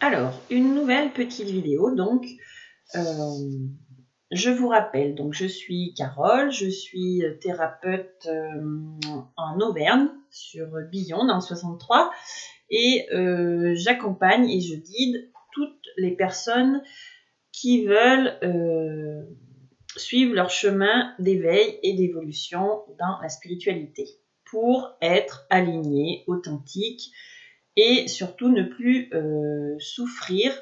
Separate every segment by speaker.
Speaker 1: Alors, une nouvelle petite vidéo, donc, je vous rappelle, donc je suis Carole, je suis thérapeute en Auvergne, sur Billon, dans le 63, et j'accompagne et je guide toutes les personnes qui veulent suivre leur chemin d'éveil et d'évolution dans la spiritualité, pour être alignées, authentiques, et surtout ne plus souffrir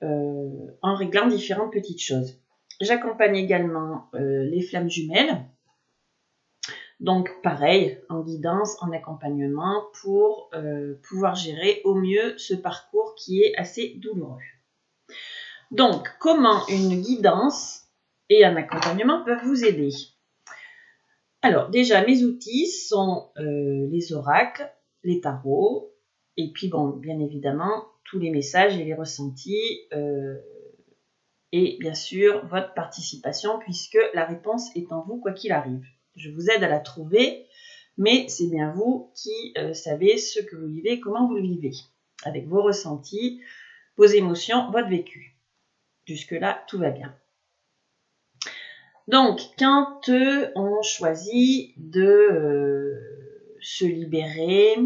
Speaker 1: en réglant différentes petites choses. J'accompagne également les flammes jumelles, donc pareil, en guidance, en accompagnement, pour pouvoir gérer au mieux ce parcours qui est assez douloureux. Donc, comment une guidance et un accompagnement peuvent vous aider? Alors, déjà, mes outils sont les oracles, les tarots, et puis, bon, bien évidemment, tous les messages et les ressentis, et bien sûr, votre participation, puisque la réponse est en vous, quoi qu'il arrive. Je vous aide à la trouver, mais c'est bien vous qui savez ce que vous vivez, comment vous le vivez, avec vos ressentis, vos émotions, votre vécu. Jusque-là, tout va bien. Donc, quand on choisit de se libérer,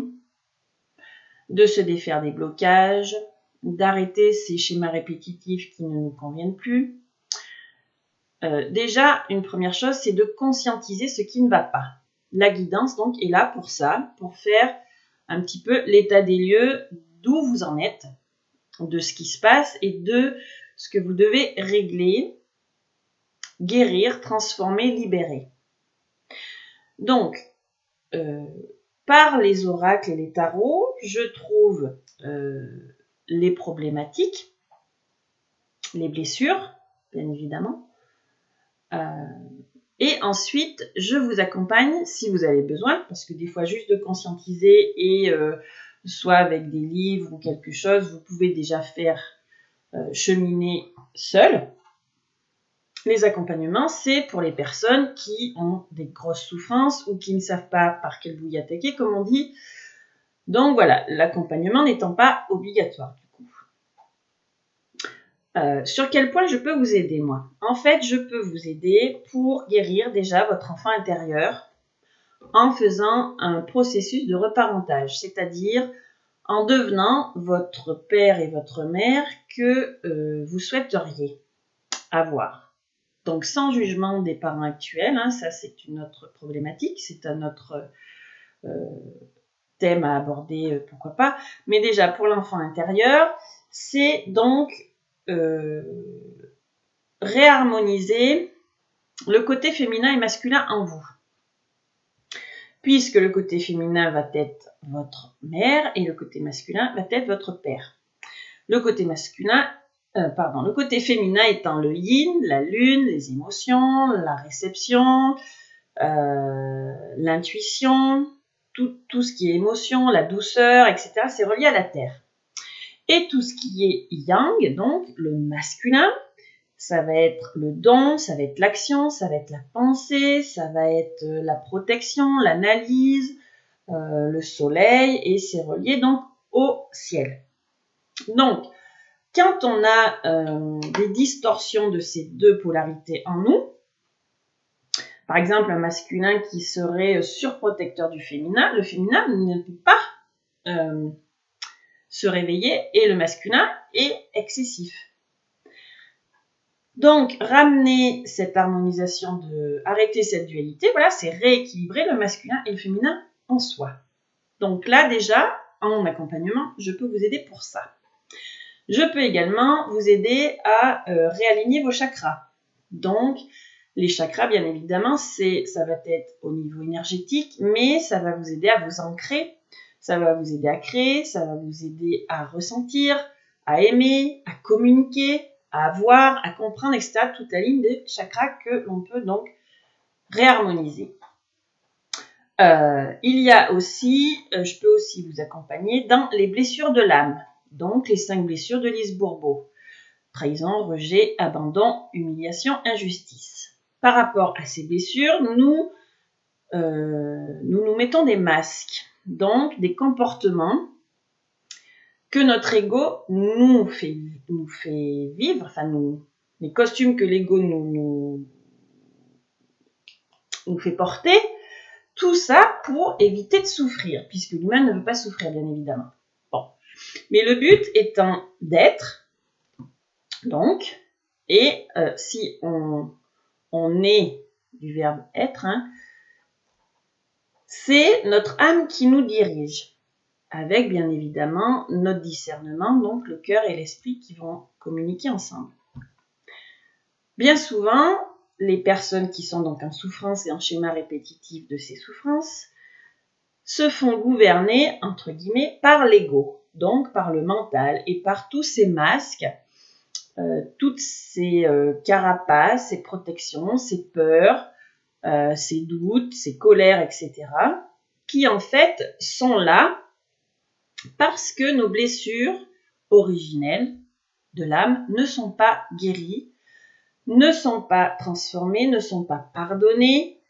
Speaker 1: de se défaire des blocages, d'arrêter ces schémas répétitifs qui ne nous conviennent plus, déjà, une première chose, c'est de conscientiser ce qui ne va pas. La guidance, donc, est là pour ça, pour faire un petit peu l'état des lieux, d'où vous en êtes, de ce qui se passe et de ce que vous devez régler, guérir, transformer, libérer. Donc, par les oracles et les tarots, je trouve les problématiques, les blessures, bien évidemment. Et ensuite, je vous accompagne si vous avez besoin, parce que des fois, juste de conscientiser et soit avec des livres ou quelque chose, vous pouvez déjà faire cheminer seul. Les accompagnements, c'est pour les personnes qui ont des grosses souffrances ou qui ne savent pas par quel bout y attaquer, comme on dit. Donc voilà, l'accompagnement n'étant pas obligatoire du coup. Sur quel point je peux vous aider, moi? En fait, je peux vous aider pour guérir déjà votre enfant intérieur en faisant un processus de reparentage, c'est-à-dire en devenant votre père et votre mère que vous souhaiteriez avoir. Donc, sans jugement des parents actuels, hein, ça c'est une autre problématique, c'est un autre thème à aborder, pourquoi pas. Mais déjà, pour l'enfant intérieur, c'est donc réharmoniser le côté féminin et masculin en vous. Puisque le côté féminin va être votre mère et le côté masculin va être votre père. Le côté le côté féminin étant le yin, la lune, les émotions, la réception, l'intuition, tout ce qui est émotion, la douceur, etc. C'est relié à la terre. Et tout ce qui est yang, donc le masculin, ça va être le don, ça va être l'action, ça va être la pensée, ça va être la protection, l'analyse, le soleil, et c'est relié donc au ciel. Donc, quand on a des distorsions de ces deux polarités en nous, par exemple un masculin qui serait surprotecteur du féminin, le féminin ne peut pas se réveiller et le masculin est excessif. Donc, ramener cette harmonisation, arrêter cette dualité, voilà, c'est rééquilibrer le masculin et le féminin en soi. Donc là, déjà, en accompagnement, je peux vous aider pour ça. Je peux également vous aider à réaligner vos chakras. Donc, les chakras, bien évidemment, ça va être au niveau énergétique, mais ça va vous aider à vous ancrer, ça va vous aider à créer, ça va vous aider à ressentir, à aimer, à communiquer, à voir, à comprendre, etc. Toute la ligne des chakras que l'on peut donc réharmoniser. Il y a aussi, je peux aussi vous accompagner dans les blessures de l'âme. Donc, les 5 blessures de Lise Bourbeau. Trahison, rejet, abandon, humiliation, injustice. Par rapport à ces blessures, nous mettons des masques, donc des comportements que notre ego nous fait vivre, enfin les costumes que l'ego nous fait porter, tout ça pour éviter de souffrir, puisque l'humain ne veut pas souffrir, bien évidemment. Bon. Mais le but étant d'être, donc, et si on est du verbe être, hein, c'est notre âme qui nous dirige, avec bien évidemment notre discernement, donc le cœur et l'esprit qui vont communiquer ensemble. Bien souvent, les personnes qui sont donc en souffrance et en schéma répétitif de ces souffrances se font gouverner, entre guillemets, par l'ego, donc par le mental et par tous ces masques, toutes ces carapaces, ces protections, ces peurs, ces doutes, ces colères, etc., qui en fait sont là parce que nos blessures originelles de l'âme ne sont pas guéries, ne sont pas transformées, ne sont pas pardonnées,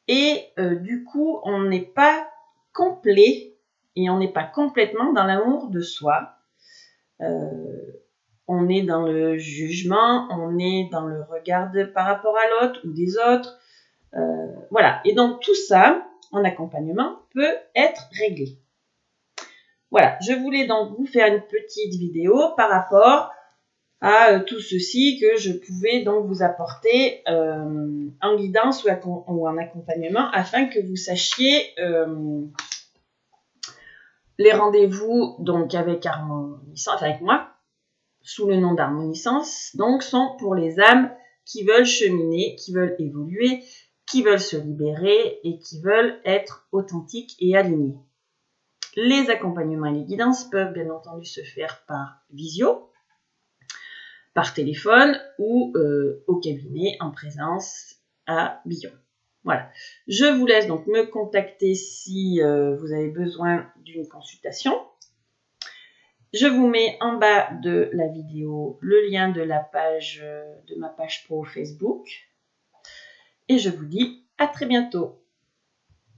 Speaker 1: et du coup, on n'est pas complet et on n'est pas complètement dans l'amour de soi. On est dans le jugement, on est dans le regard par rapport à l'autre ou des autres. Voilà. Et donc tout ça, en accompagnement, peut être réglé. Voilà. Je voulais donc vous faire une petite vidéo par rapport à tout ceci que je pouvais donc vous apporter en guidance ou en accompagnement afin que vous sachiez les rendez-vous donc avec Harmonisance, avec moi, sous le nom d'Harmonisance, donc sont pour les âmes qui veulent cheminer, qui veulent évoluer, qui veulent se libérer et qui veulent être authentiques et alignés. Les accompagnements et les guidances peuvent bien entendu se faire par visio, par téléphone ou au cabinet en présence à Billon. Voilà. Je vous laisse donc me contacter si vous avez besoin d'une consultation. Je vous mets en bas de la vidéo le lien de la page de ma page pro Facebook. Et je vous dis à très bientôt.